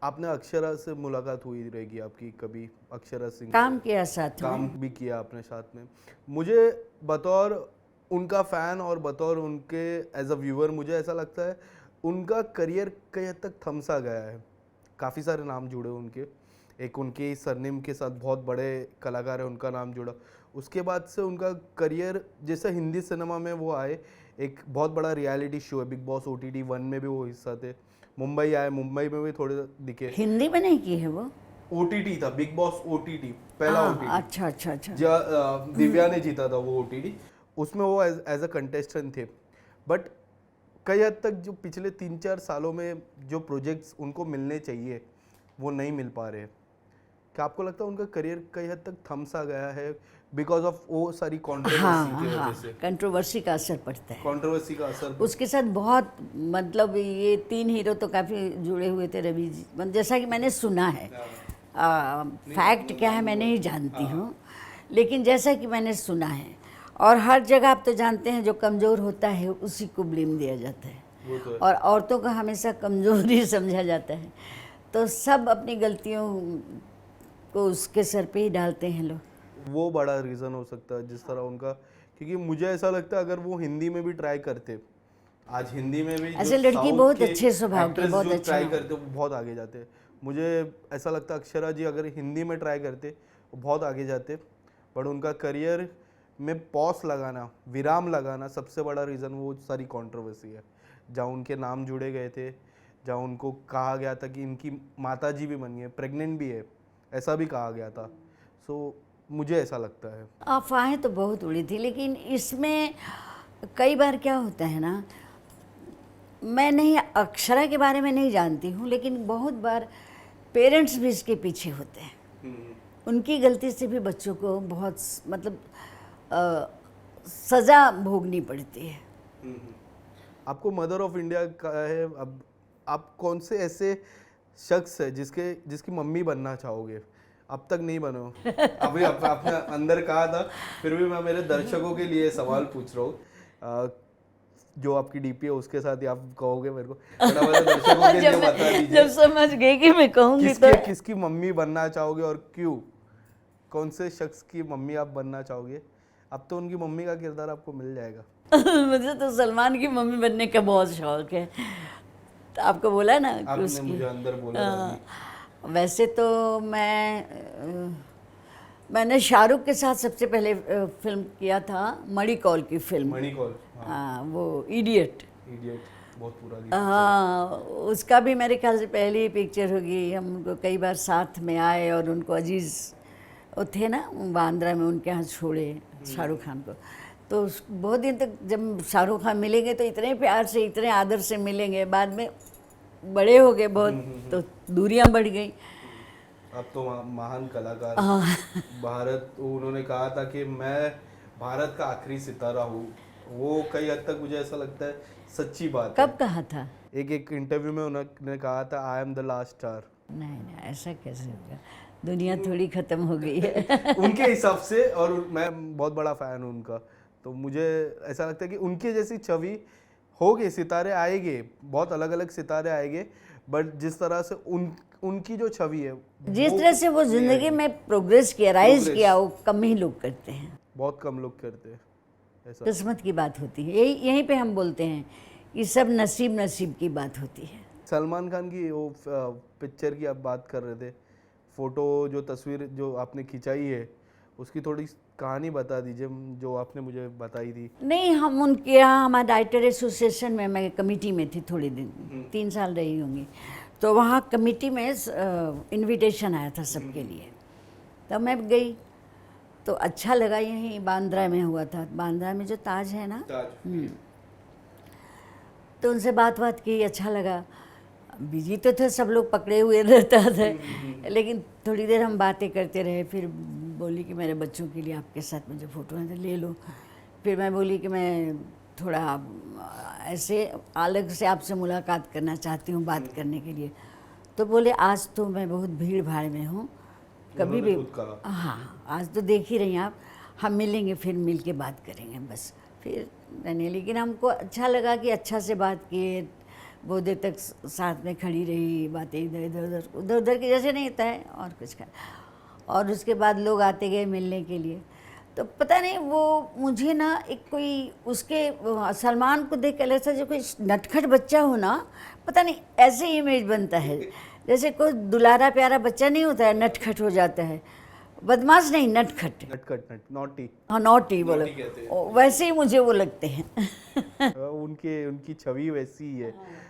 आपने अक्षरा से मुलाकात हुई रहेगी आपकी कभी, अक्षरा सिंह काम किया साथ में। काम भी किया आपने साथ में। मुझे बतौर उनका फ़ैन और बतौर उनके एज अ व्यूअर मुझे ऐसा लगता है उनका करियर कई हद तक थम सा गया है। काफ़ी सारे नाम जुड़े उनके, एक उनके सरनेम के साथ बहुत बड़े कलाकार है उनका नाम जुड़ा। उसके बाद से उनका करियर, जैसे हिंदी सिनेमा में वो आए, एक बहुत बड़ा रियलिटी शो है बिग बॉस OTT 1 में भी वो हिस्सा थे। मुंबई आए, मुंबई में भी थोड़े दिखे। हिंदी में नहीं की है वो? OTT था, बिग बॉस OTT, पहला हाँ, OTT। अच्छा अच्छा अच्छा। दिव्या ने जीता था वो OTT, उसमें वो एज अ कंटेस्टेंट थे। बट कई हद तक जो पिछले 3-4 सालों में जो प्रोजेक्ट्स उनको मिलने चाहिए वो नहीं मिल पा रहे। क्या आपको लगता है उनका करियर कई हद तक थम सा गया है बिकॉज ऑफ वो सारी कंट्रोवर्सी की वजह से? कंट्रोवर्सी का असर पड़ता है, कंट्रोवर्सी का असर उसके साथ बहुत। मतलब ये 3 हीरो तो काफ़ी जुड़े हुए थे रवि जी, जैसा कि मैंने सुना है। फैक्ट क्या है मैं नहीं जानती हूँ, लेकिन जैसा कि मैंने सुना है। और हर जगह आप तो जानते हैं जो कमज़ोर होता है उसी को ब्लेम दिया जाता है, वो तो है। और औरतों का हमेशा कमज़ोर ही समझा जाता है। तो सब अपनी गलतियों को उसके सर पे ही डालते हैं लोग। वो बड़ा रीज़न हो सकता है जिस तरह उनका, क्योंकि मुझे ऐसा लगता है अगर वो हिंदी में भी ट्राई करते, आज हिंदी में भी ऐसे जो लड़की साउथ बहुत के अच्छे स्वभाव की, एक्ट्रेस बहुत जो अच्छा। ट्राई करते वो बहुत आगे जाते। मुझे ऐसा लगता है अक्षरा जी अगर हिंदी में ट्राई करते वो बहुत आगे जाते। बट उनका करियर में पॉज लगाना, विराम लगाना, सबसे बड़ा रीज़न वो सारी कंट्रोवर्सी है। जहाँ उनके नाम जुड़े गए थे, जहाँ उनको कहा गया था कि इनकी माता जी भी बनी है, प्रेग्नेंट भी है, ऐसा भी कहा गया था। सो मुझे ऐसा लगता है। अफवाहें तो बहुत उड़ी थी, लेकिन इसमें कई बार क्या होता है ना, मैं नहीं अक्षरा के बारे में नहीं जानती हूँ, लेकिन बहुत बार पेरेंट्स भी इसके पीछे होते हैं। उनकी गलती से भी बच्चों को बहुत मतलब सज़ा भोगनी पड़ती है। आपको मदर ऑफ इंडिया का है, अब आप कौन से ऐसे शख्स है जिसकी मम्मी बनना चाहोगे? अब तक नहीं बनो, अभी आपने अंदर कहा था, फिर भी मैं मेरे दर्शकों के लिए सवाल पूछ रहा हूँ। जो आपकी DP है उसके साथ ही आप कहोगे मेरे को, बट मेरे दर्शकों के लिए बता दीजिए जब समझ गई कि मैं कहूँगी तो किसकी मम्मी बनना चाहोगे और क्यों? कौन से शख्स की मम्मी आप बनना चाहोगे? अब तो उनकी मम्मी का किरदार आपको मिल जाएगा। मुझे तो सलमान की मम्मी बनने का बहुत शौक है। तो आपको बोला ना कि आपने उसकी मुझे अंदर बोला था अभी। वैसे तो मैंने शाहरुख के साथ सबसे पहले फिल्म किया था, मणिकौल की फिल्म। मणिकौल, हाँ, वो इडियट। इडियट बहुत पुरानी। हाँ, उसका भी मेरे ख्याल से पहली पिक्चर होगी। हम उनको कई बार साथ में आए, और उनको अजीज़ वो थे ना बांद्रा में, उनके यहाँ छोड़े शाहरुख खान को। तो बहुत दिन तक जब शाहरुख खान मिलेंगे तो इतने प्यार से, इतने आदर से मिलेंगे, बाद में बड़े हो गए बहुत, तो दूरियां बढ़ गई। अब तो महान कलाकार भारत, उन्होंने कहा था कि मैं भारत का आखिरी सितारा हूँ। वो कई हद तक मुझे ऐसा लगता है सच्ची बात है। कब कहा था? एक इंटरव्यू में उन्होंने कहा था I am the last star. नहीं नहीं, ऐसा कैसे होगा? दुनिया थोड़ी ख़त्म हो गई है। उनके हिसाब से, और मैं बहुत बड़ा फ़ैन हूँ उनका, तो मुझे ऐसा लगता है कि उनकी जैसी छवि होगी, सितारे आएंगे, बहुत अलग अलग सितारे आएंगे, बट जिस तरह से उनकी जो छवि है, जिस तरह से वो ज़िंदगी में प्रोग्रेस किया, राइज किया, वो कम ही लोग करते हैं। बहुत कम लोग करते हैं ऐसा। किस्मत की बात होती है, यहीं पे हम बोलते हैं कि सब नसीब की बात होती है। सलमान खान की वो पिक्चर की आप बात कर रहे थे, फोटो जो तस्वीर जो आपने खिंचाई है उसकी थोड़ी कहानी बता दीजिए जो आपने मुझे बताई थी। नहीं, हम उनके यहाँ, हमारे राइटर एसोसिएशन में मैं कमेटी में थी थोड़े दिन, 3 साल रही होंगी। तो वहाँ कमेटी में इनविटेशन आया था सबके लिए, तब मैं गई तो अच्छा लगा। यहीं बांद्रा में हुआ था, बांद्रा में जो ताज है ना, तो उनसे बात की, अच्छा लगा। बिजी तो थे सब लोग, पकड़े हुए रहता थे, लेकिन थोड़ी देर हम बातें करते रहे। फिर बोली कि मेरे बच्चों के लिए आपके साथ मुझे फ़ोटो है तो ले लो। फिर मैं बोली कि मैं थोड़ा ऐसे अलग से आपसे मुलाकात करना चाहती हूँ, बात करने के लिए। तो बोले आज तो मैं बहुत भीड़ भाड़ में हूँ, कभी भी, हाँ आज तो देख ही रही हैं आप, हम मिलेंगे, फिर मिल के बात करेंगे बस। फिर मैंने, लेकिन हमको अच्छा लगा कि अच्छा से बात किए, बहुत देर तक साथ में खड़ी रही, बातें इधर उधर की जैसे नहीं होता है और कुछ कर। और उसके बाद लोग आते गए मिलने के लिए, तो पता नहीं वो मुझे ना एक कोई उसके सलमान को देख के ऐसा जो कोई नटखट बच्चा हो ना, पता नहीं ऐसे इमेज बनता है, जैसे कोई दुलारा प्यारा बच्चा नहीं होता है नटखट हो जाता है, बदमाश नहीं नटखट। नटखट नॉटी। हाँ नॉटी बोलो, वैसे ही मुझे वो लगते हैं। उनकी छवि वैसी ही है।